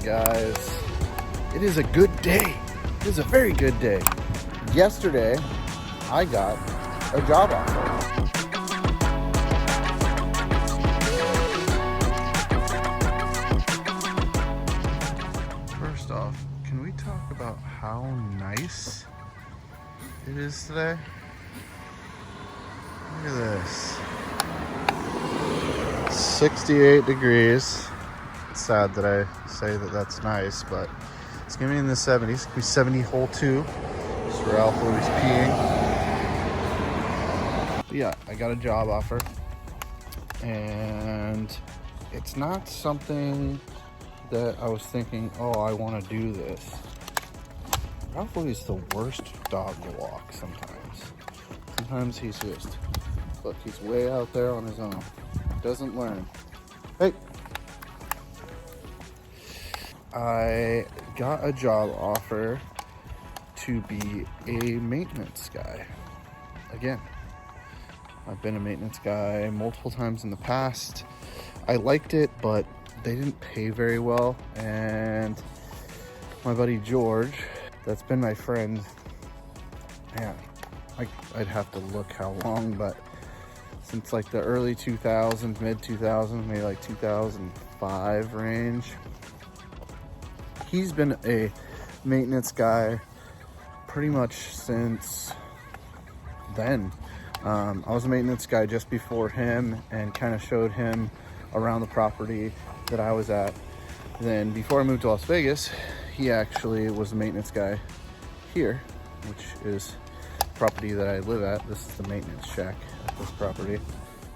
guys. It is a good day. It is a very good day. Yesterday, I got a job offer. First off, can we talk about how nice it is today? Look at this. 68 degrees. It's sad that I say that that's nice, but it's gonna be in the 70s. It's gonna be 70 hole 2. This is Ralph Louis peeing. But yeah, I got a job offer, and it's not something that I was thinking, oh, I want to do this. Ralph Louis is the worst dog to walk sometimes. Sometimes he's just, look, he's way out there on his own. Doesn't learn. Hey. I got a job offer to be a maintenance guy. Again, I've been a maintenance guy multiple times in the past. I liked it, but they didn't pay very well. And my buddy George, that's been my friend, man, I'd have to look how long, but since like the early 2000s, mid 2000s, maybe like 2005 range. He's been a maintenance guy pretty much since then. I was a maintenance guy just before him and kind of showed him around the property that I was at. Then before I moved to Las Vegas, he actually was a maintenance guy here, which is the property that I live at. This is the maintenance shack at this property.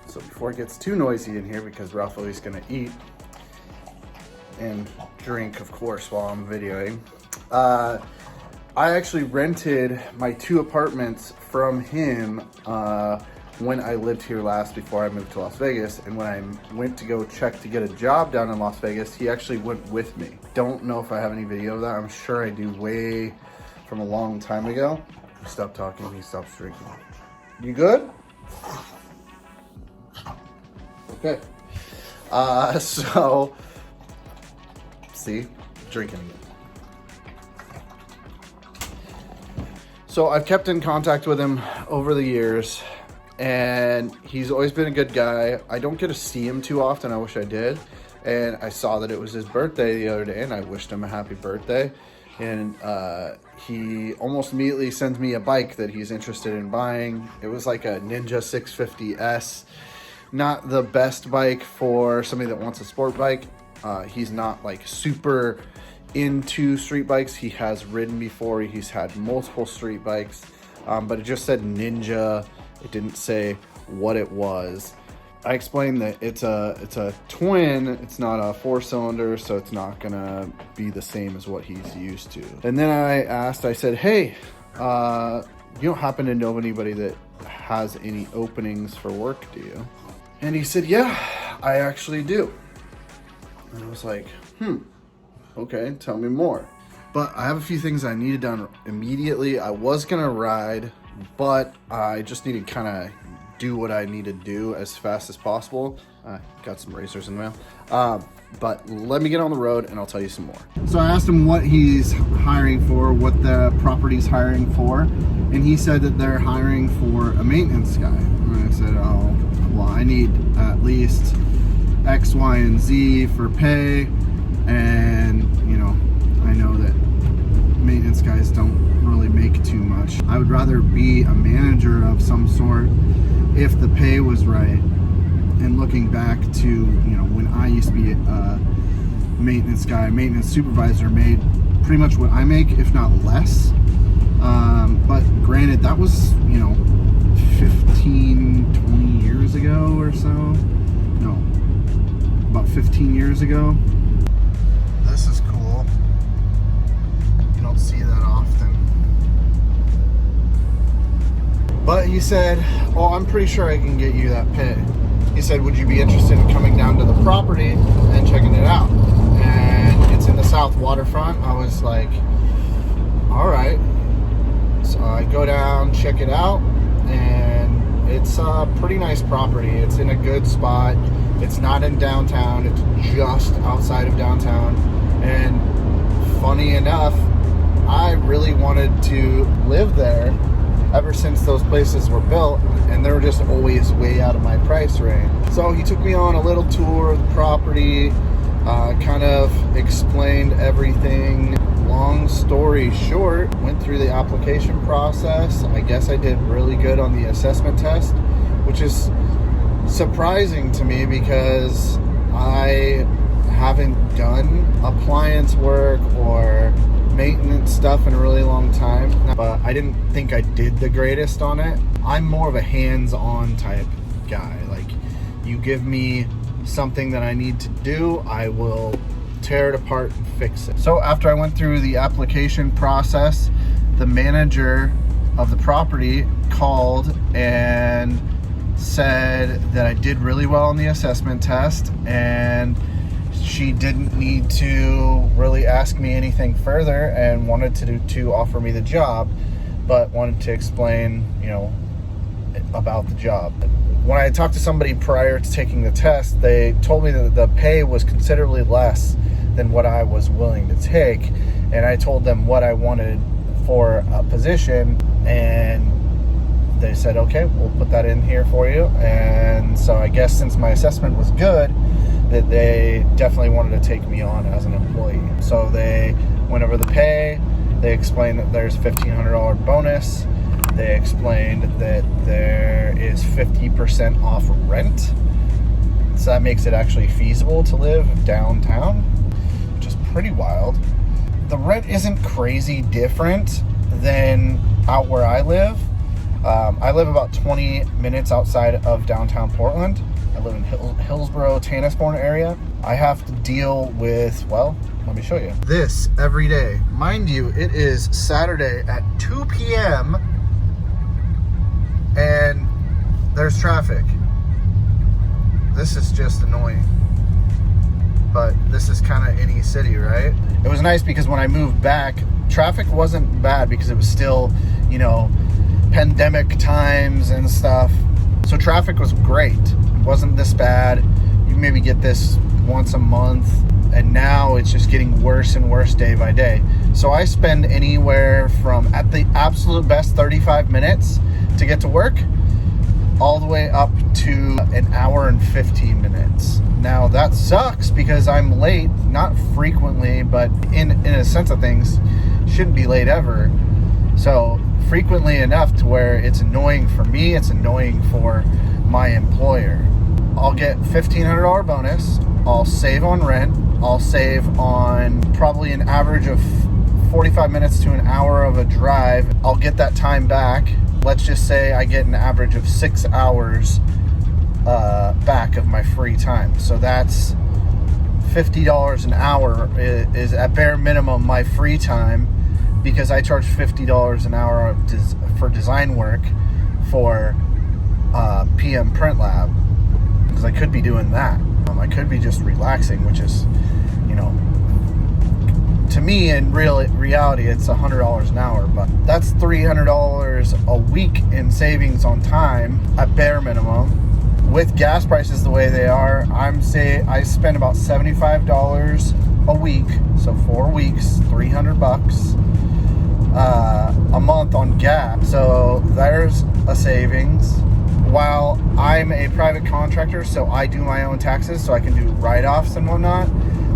So before it gets too noisy in here, because Ralph is gonna eat and drink, of course, while I'm videoing. I actually rented my 2 apartments from him when I lived here last before I moved to Las Vegas. And when I went to go check to get a job down in Las Vegas, he actually went with me. Don't know if I have any video of that. I'm sure I do, way from a long time ago. Stop talking, he stops drinking. You good? Okay. So, see, drinking again. So I've kept in contact with him over the years, and he's always been a good guy. I don't get to see him too often. I wish I did. And I saw that it was his birthday the other day, and I wished him a happy birthday. And he almost immediately sends me a bike that he's interested in buying. It was like a Ninja 650S. Not the best bike for somebody that wants a sport bike. He's not like super into street bikes. He has ridden before. He's had multiple street bikes, but it just said Ninja. It didn't say what it was. I explained that it's a twin. It's not a 4-cylinder, so it's not gonna be the same as what he's used to. And then I said, hey, you don't happen to know anybody that has any openings for work, do you? And he said, yeah, I actually do. And I was like, okay, tell me more. But I have a few things I needed done immediately. I was gonna ride, but I just need to kind of do what I need to do as fast as possible. Got some racers in the mail. But let me get on the road and I'll tell you some more. So I asked him what he's hiring for, what the property's hiring for, and he said that they're hiring for a maintenance guy. And I said, oh, well, I need at least X, Y, and Z for pay, and you know, I know that maintenance guys don't really make too much. I would rather be a manager of some sort if the pay was right. And looking back to, you know, when I used to be a maintenance guy, maintenance supervisor, made pretty much what I make, if not less. But granted, that was, you know, 15, 20 years ago or so. No, about 15 years ago. This is cool. You don't see that often. But he said, oh, I'm pretty sure I can get you that pay. He said, would you be interested in coming down to the property and checking it out? And it's in the South Waterfront. I was like, all right. So I go down, check it out, and it's a pretty nice property. It's in a good spot. It's not in downtown. It's just outside of downtown. And funny enough, I really wanted to live there ever since those places were built, and they were just always way out of my price range. So he took me on a little tour of the property, kind of explained everything. Long story short, went through the application process. I guess I did really good on the assessment test, which is surprising to me because I haven't done appliance work or maintenance stuff in a really long time, but I didn't think I did the greatest on it. I'm more of a hands-on type guy. Like, you give me something that I need to do, I will tear it apart and fix it. So after I went through the application process, the manager of the property called and said that I did really well on the assessment test, and she didn't need to really ask me anything further and wanted to offer me the job, but wanted to explain, about the job. When I talked to somebody prior to taking the test, they told me that the pay was considerably less than what I was willing to take, and I told them what I wanted for a position, and they said, okay, we'll put that in here for you. And so I guess since my assessment was good, that they definitely wanted to take me on as an employee. So they went over the pay. They explained that there's a $1,500 bonus. They explained that there is 50% off rent. So that makes it actually feasible to live downtown, which is pretty wild. The rent isn't crazy different than out where I live. I live about 20 minutes outside of downtown Portland. I live in Hillsborough, Tanasbourne area. I have to deal with, well, let me show you. This every day. Mind you, it is Saturday at 2 p.m. and there's traffic. This is just annoying. But this is kind of any city, right? It was nice because when I moved back, traffic wasn't bad because it was still, pandemic times and stuff. So traffic was great. It wasn't this bad. You maybe get this once a month, and now it's just getting worse and worse day by day. So I spend anywhere from, at the absolute best, 35 minutes to get to work, all the way up to an hour and 15 minutes. Now that sucks because I'm late, not frequently, but in a sense of things, shouldn't be late ever. So frequently enough to where it's annoying for me, it's annoying for my employer. I'll get $1,500 bonus, I'll save on rent, I'll save on probably an average of 45 minutes to an hour of a drive. I'll get that time back. Let's just say I get an average of 6 hours back of my free time. So that's $50 an hour is at bare minimum my free time, because I charge $50 an hour for design work for PM Print Lab, because I could be doing that. I could be just relaxing, which is, to me in reality, it's $100 an hour, but that's $300 a week in savings on time at bare minimum. With gas prices the way they are, I spend about $75 a week, so 4 weeks, $300 a month on gas. So there's a savings. While I'm a private contractor, so I do my own taxes, so I can do write-offs and whatnot.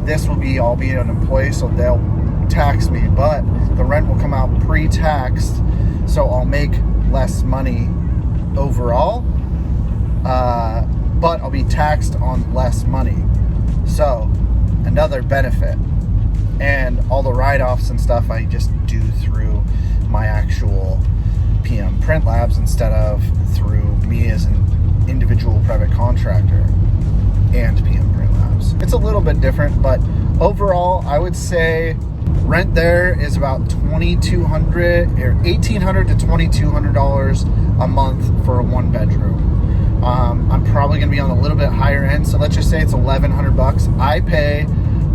I'll be an employee, so they'll tax me, but the rent will come out pre-taxed, so I'll make less money overall, but I'll be taxed on less money. So another benefit. And all the write-offs and stuff I just do through my actual PM Print Labs instead of through me as an individual private contractor and PM Print Labs. It's a little bit different, but overall, I would say rent there is about $1,200 or $1,800 to $2,200 a month for a 1-bedroom. I'm probably going to be on a little bit higher end, so let's just say it's $1,100. I pay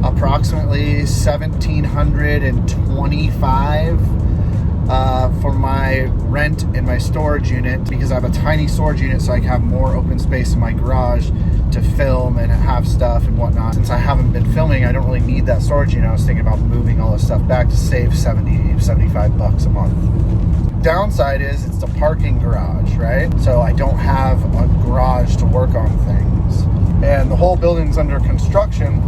approximately $1,725 for my rent in my storage unit, because I have a tiny storage unit, so I can have more open space in my garage to film and have stuff and whatnot. Since I haven't been filming, I don't really need that storage unit. I was thinking about moving all this stuff back to save 70, 75 bucks a month. Downside is it's the parking garage, right? So I don't have a garage to work on things. And the whole building's under construction,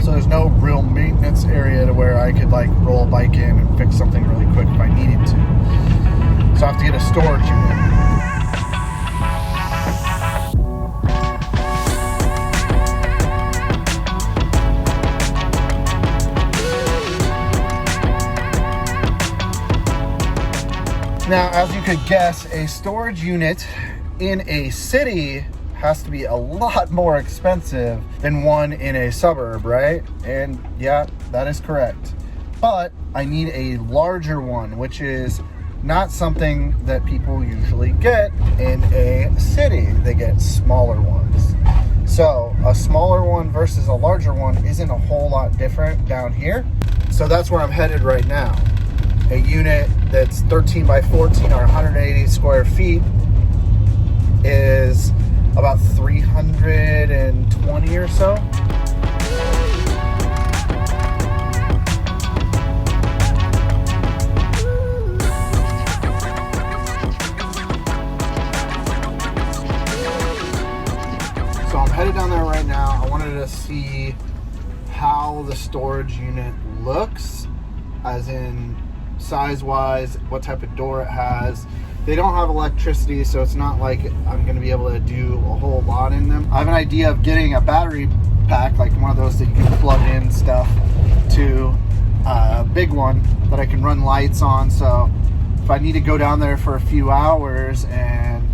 so there's no real maintenance area to where I could like roll a bike in and fix something really quick if I needed to. So I have to get a storage unit. Now, as you could guess, a storage unit in a city has to be a lot more expensive than one in a suburb, right? And yeah, that is correct. But I need a larger one, which is not something that people usually get in a city. They get smaller ones. So a smaller one versus a larger one isn't a whole lot different down here. So that's where I'm headed right now. A unit that's 13 by 14 or 180 square feet is about 320 or so. So I'm headed down there right now. I wanted to see how the storage unit looks, as in size-wise, what type of door it has. They don't have electricity, so it's not like I'm going to be able to do a whole lot in them. I have an idea of getting a battery pack, like one of those that you can plug in stuff to, a big one that I can run lights on. So if I need to go down there for a few hours and,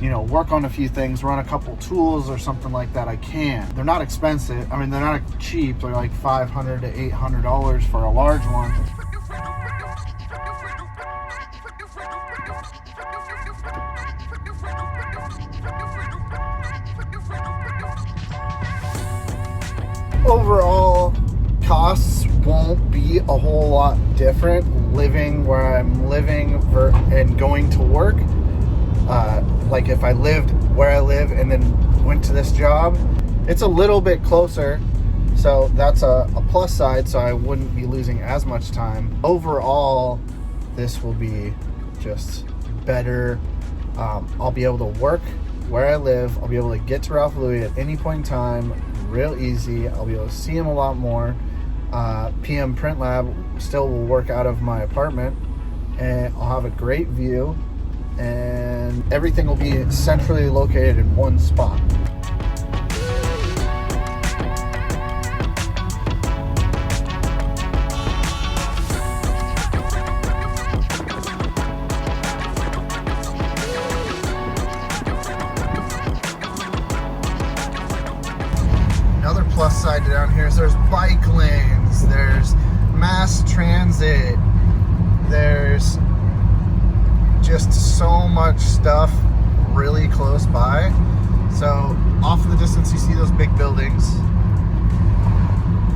you know, work on a few things, run a couple tools or something like that, I can. They're not expensive. I mean, they're not cheap. They're like $500 to $800 for a large one. Overall, costs won't be a whole lot different living where I'm living and going to work. Like if I lived where I live and then went to this job, it's a little bit closer. So that's a plus side, so I wouldn't be losing as much time. Overall, this will be just better. I'll be able to work where I live. I'll be able to get to Ralph Louis at any point in time, real easy. I'll be able to see him a lot more. PM Print Lab still will work out of my apartment, and I'll have a great view, and everything will be centrally located in one spot. Another plus side down here is there's bike lanes, there's mass transit, there's just so much stuff really close by. So off in the distance you see those big buildings.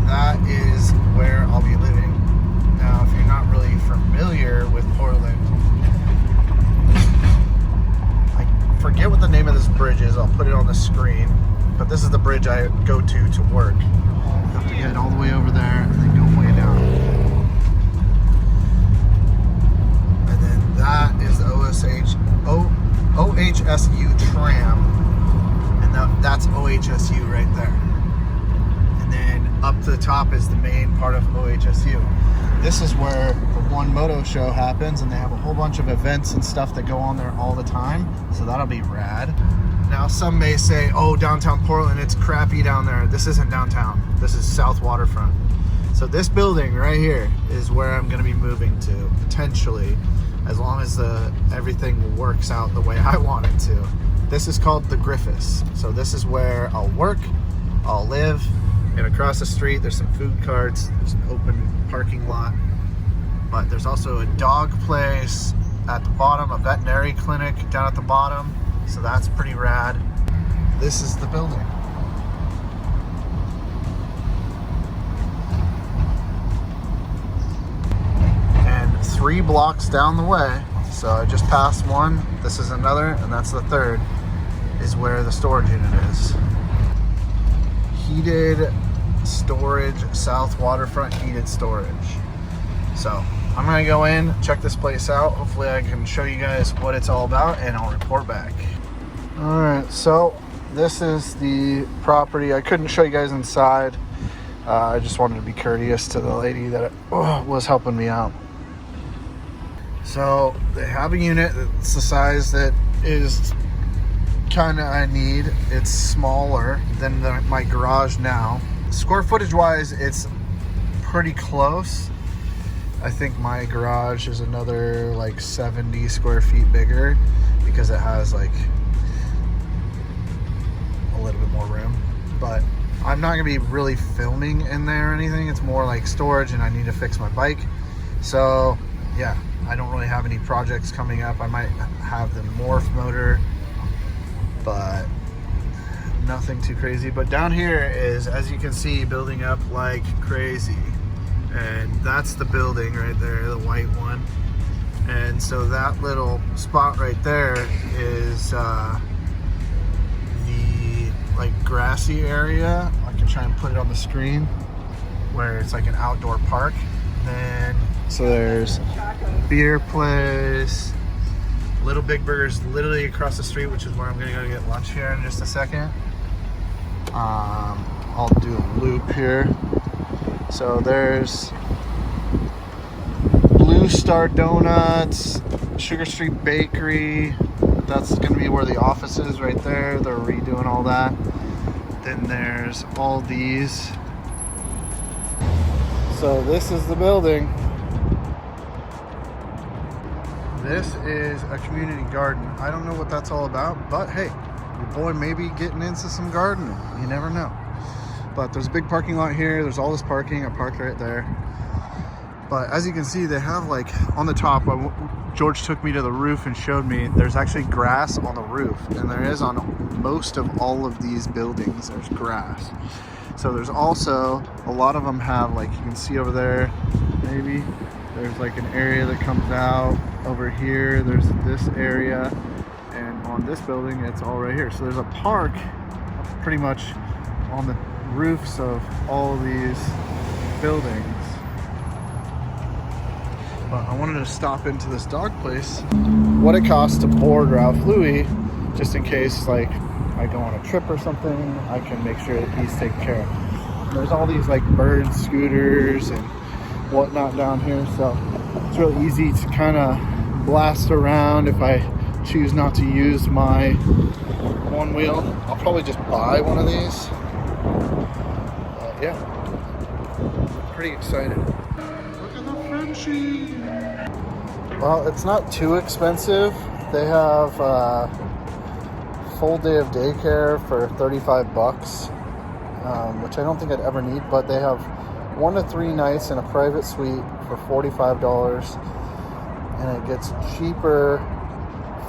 That is where I'll be living. Now if you're not really familiar with Portland, I forget what the name of this bridge is, I'll put it on the screen. But this is the bridge I go to work. You have to get all the way over there and then go way down. And then that is the OHSU tram. And that's OHSU right there. And then up to the top is the main part of OHSU. This is where the One Moto show happens, and they have a whole bunch of events and stuff that go on there all the time. So that'll be rad. Now, some may say, oh, downtown Portland, it's crappy down there. This isn't downtown. This is South Waterfront. So this building right here is where I'm going to be moving to, potentially, as long as everything works out the way I want it to. This is called the Griffiths. So this is where I'll work, I'll live, and across the street there's some food carts, there's an open parking lot, but there's also a dog place at the bottom, a veterinary clinic down at the bottom. So that's pretty rad. This is the building. And 3 blocks down the way, so I just passed one, this is another, and that's the third. is where the storage unit is. Heated storage, South Waterfront heated storage. So I'm gonna go in, check this place out. Hopefully I can show you guys what it's all about and I'll report back. All right, so this is the property. I couldn't show you guys inside. I just wanted to be courteous to the lady that was helping me out. So they have a unit that's the size that is kind of I need. It's smaller than my garage now. Square footage wise, it's pretty close. I think my garage is another like 70 square feet bigger because it has like a little bit more room. But I'm not gonna be really filming in there or anything. It's more like storage, and I need to fix my bike. So yeah, I don't really have any projects coming up. I might have the morph motor, but nothing too crazy. But down here is, as you can see, building up like crazy. And that's the building right there, the white one. And so that little spot right there is the like grassy area. I can try and put it on the screen where it's like an outdoor park. Then so there's beer place, Little Big Burgers literally across the street, which is where I'm gonna go get lunch here in just a second. I'll do a loop here. So there's Blue Star Donuts, Sugar Street Bakery. That's gonna be where the office is right there. They're redoing all that. Then there's all these. So this is the building. This is a community garden. I don't know what that's all about, but hey, your boy may be getting into some gardening. You never know. But there's a big parking lot here. There's all this parking. I parked right there. But as you can see, they have like on the top, George took me to the roof and showed me there's actually grass on the roof. And there is on most of all of these buildings, there's grass. So there's also, a lot of them have, like you can see over there, maybe, there's like an area that comes out over here. There's this area. And on this building, it's all right here. So there's a park pretty much on the roofs of all of these buildings. But I wanted to stop into this dog place. What it costs to board Ralph Louie, just in case like I go on a trip or something, I can make sure that he's taken care of. There's all these like bird scooters and whatnot down here, so it's really easy to kind of blast around. If I choose not to use my one wheel, I'll probably just buy one of these. Yeah, pretty excited. Look at the Frenchie. Well, it's not too expensive. They have full day of daycare for 35 bucks, which I don't think I'd ever need, but they have 1 to 3 nights in a private suite for $45, and it gets cheaper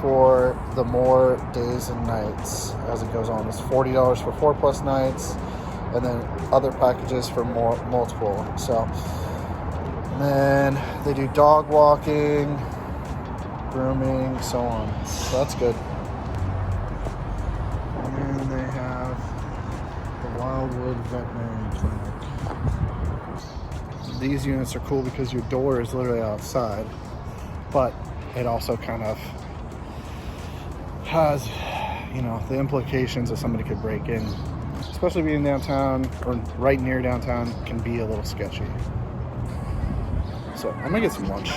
for the more days and nights as it goes on. It's $40 for 4+ nights, and then other packages for multiple. So, and then they do dog walking, grooming, so on. So that's good. And they have the Wildwood Veterinary Clinic. These units are cool because your door is literally outside, but it also kind of has, you know, the implications that somebody could break in. Especially being downtown or right near downtown can be a little sketchy. So I'm gonna get some lunch.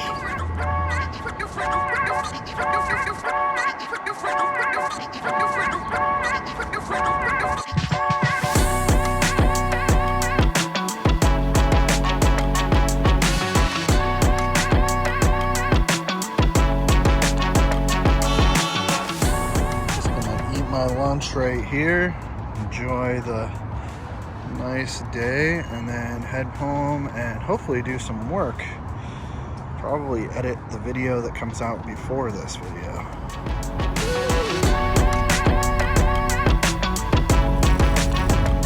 Just gonna eat my lunch right here. Enjoy the nice day and then head home and hopefully do some work. Probably edit the video that comes out before this video.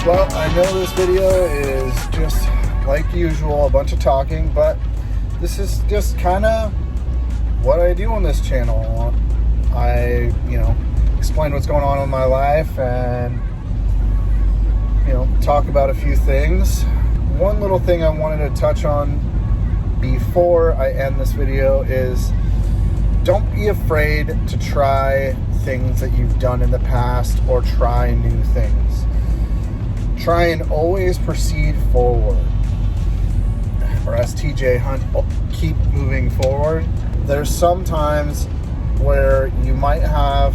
Well, I know this video is just like usual, a bunch of talking, but this is just kind of what I do on this channel. I, explain what's going on in my life and, you know, talk about a few things. One little thing I wanted to touch on before I end this video is don't be afraid to try things that you've done in the past or try new things. Try and always proceed forward. Or as TJ Hunt, keep moving forward. There's some times where you might have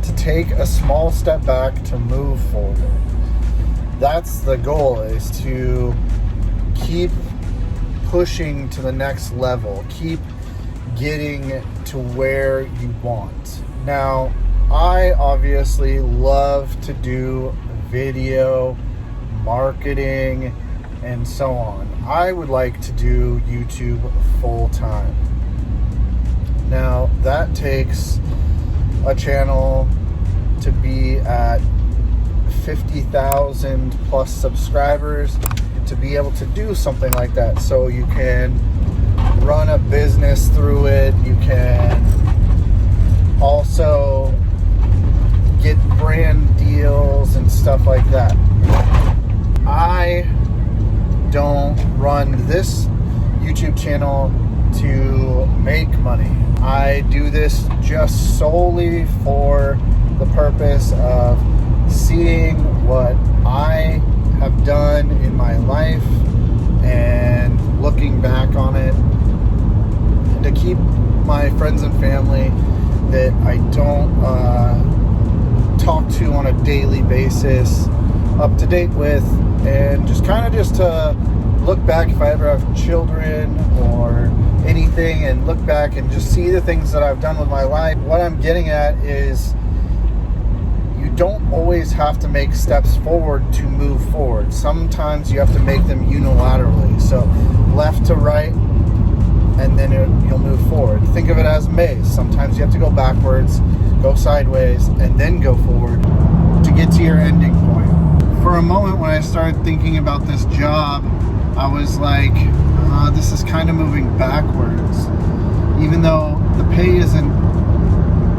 to take a small step back to move forward. That's the goal, is to keep pushing to the next level. Keep getting to where you want. Now, I obviously love to do video, marketing, and so on. I would like to do YouTube full time. Now, that takes a channel to be at 50,000 plus subscribers to be able to do something like that. So you can run a business through it. You can also get brand deals and stuff like that. I don't run this YouTube channel to make money. I do this just solely for the purpose of seeing what I have done in my life and looking back on it, and to keep my friends and family that I don't talk to on a daily basis up to date with, and just to look back if I ever have children or anything, and look back and just see the things that I've done with my life. What I'm getting at is you don't always have to make steps forward to move forward. Sometimes you have to make them unilaterally. So left to right, and then you'll move forward. Think of it as a maze. Sometimes you have to go backwards, go sideways, and then go forward to get to your ending point. For a moment when I started thinking about this job, I was like, this is kind of moving backwards. Even though the pay isn't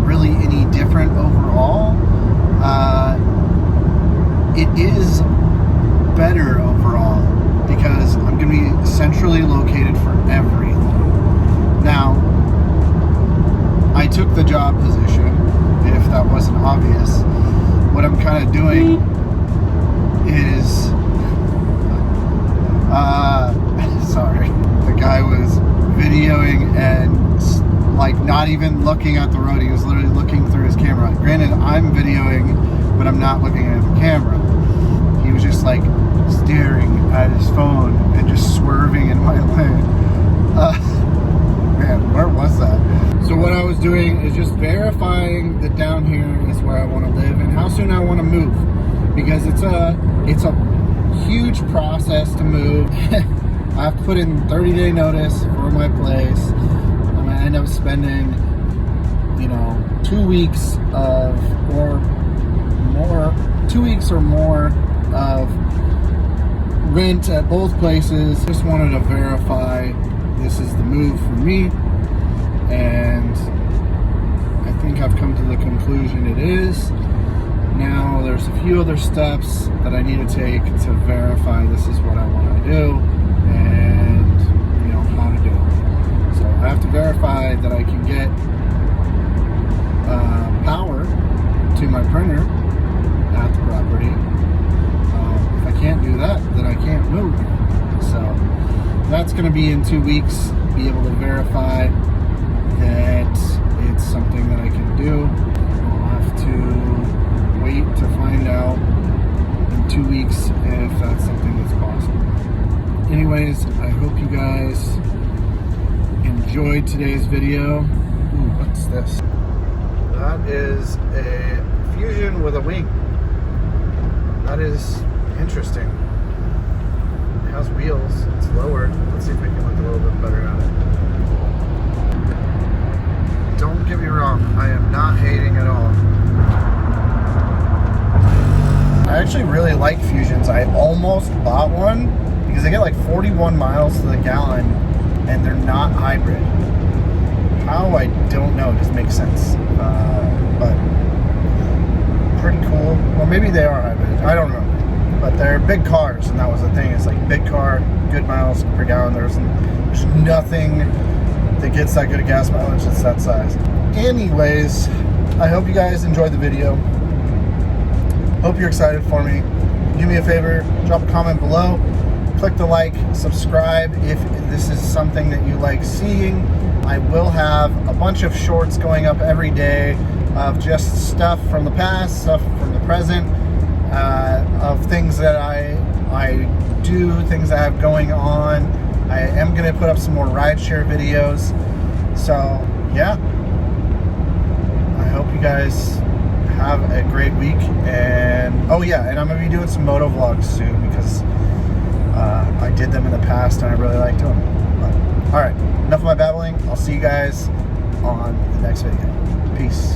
really any different overall, it is better overall because I'm going to be centrally located for everything. Now, I took the job position, if that wasn't obvious. What I'm kind of doing is, sorry, the guy was videoing and like not even looking at the road. He was literally looking through his camera. Granted, I'm videoing, but I'm not looking at the camera. He was just like staring at his phone and just swerving in my lane. Man, where was that? So what I was doing is just verifying that down here is where I want to live and how soon I want to move, because it's a huge process to move. I have to put in 30-day notice for my place. I'm gonna end up spending, 2 weeks or more of rent at both places. Just wanted to verify this is the move for me, and I think I've come to the conclusion it is. Now there's a few other steps that I need to take to verify this is what I want to do and how to do it. So I have to verify that I can get power to my printer at the property. If I can't do that, then I can't move. So that's going to be in 2 weeks, be able to verify that it's something that I can do. I'll have to wait to find out in 2 weeks if that's something that's possible. Anyways, I hope you guys enjoyed today's video. Ooh, what's this? That is a Fusion with a wing. That is interesting. It has wheels. It's lowered. Let's see if we can look a little bit better at it. Don't get me wrong, I am not hating at all. I actually really like Fusions. I almost bought one because they get like 41 miles to the gallon and they're not hybrid. How, I don't know. It just makes sense. But pretty cool. Well, maybe they are hybrid. I don't know. But they're big cars, and that was the thing. It's like big car, good miles per gallon. There's nothing that gets that good of gas mileage that's that size. Anyways, I hope you guys enjoyed the video. Hope you're excited for me. Do me a favor, drop a comment below. Click the like, subscribe if this is something that you like seeing. I will have a bunch of shorts going up every day of just stuff from the past, stuff from the present, of things that I do, things I have going on. I am going to put up some more rideshare videos. So, yeah. I hope you guys have a great week. And, oh yeah, and I'm going to be doing some moto vlogs soon because I did them in the past and I really like doing them. But, all right, enough of my babbling. I'll see you guys on the next video. Peace.